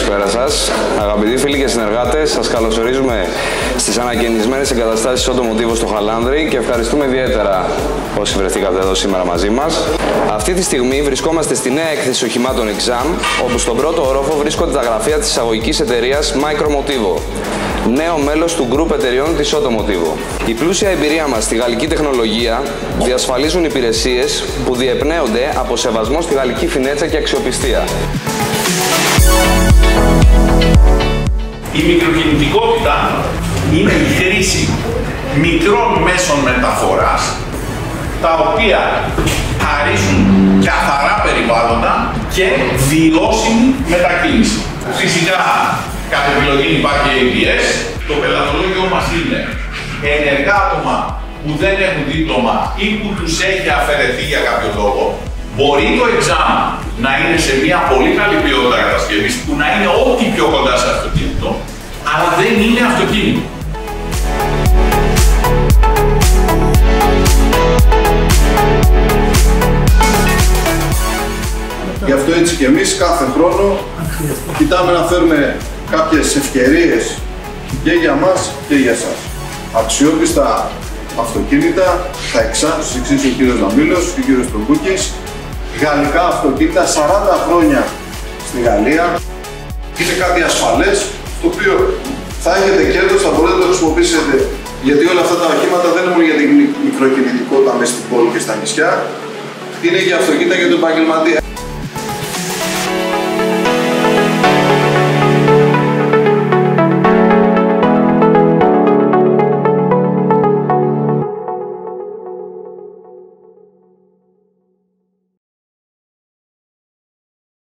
Καλησπέρα σας. Αγαπητοί φίλοι και συνεργάτες, σας καλωσορίζουμε στις ανακαινισμένες εγκαταστάσεις Automotivo στο Χαλάνδρι και ευχαριστούμε ιδιαίτερα όσοι βρεθήκατε εδώ σήμερα μαζί μας. Αυτή τη στιγμή βρισκόμαστε στη νέα έκθεση οχημάτων Exam, όπου στον πρώτο όροφο βρίσκονται τα γραφεία της εισαγωγικής εταιρείας Micromotivo, νέο μέλος του γκρουπ εταιρεών της Automotivo. Η πλούσια εμπειρία μας στη γαλλική τεχνολογία διασφαλίζουν υπηρεσίες που διεπνέονται από σεβασμό στη γαλλική φινέτσα και αξιοπιστία. Η μικροκινητικότητα είναι η χρήση μικρών μέσων μεταφοράς, τα οποία χαρίζουν καθαρά περιβάλλοντα και βιώσιμη μετακίνηση. Φυσικά, κατ' επιλογή υπάρχει ABS. Το πελατολόγιο μας είναι ενεργά άτομα που δεν έχουν δίπλωμα ή που τους έχει αφαιρεθεί για κάποιο λόγο. Μπορεί το Exam να είναι σε μια πολύ καλή ποιότητα κατασκευής, που να είναι ό,τι πιο κοντά σε αυτοκίνητο, αλλά δεν είναι αυτοκίνητο. Γι' αυτό έτσι και εμείς κάθε χρόνο κοιτάμε να φέρουμε κάποιες ευκαιρίες και για μας και για εσάς. Αξιόπιστα αυτοκίνητα, τα Exam, τους εξής ο κύριος Ναμίλος και ο κύριος Τρομπούκης. Γαλλικά αυτοκίνητα, 40 χρόνια στη Γαλλία. Είναι κάτι ασφαλές, το οποίο θα έχετε κέρδος, θα μπορείτε να το χρησιμοποιήσετε, γιατί όλα αυτά τα οχήματα δεν είναι μόνο για την μικροκινητικότητα μέσα στην πόλη και στα νησιά, είναι για αυτοκίνητα για τον επαγγελματία.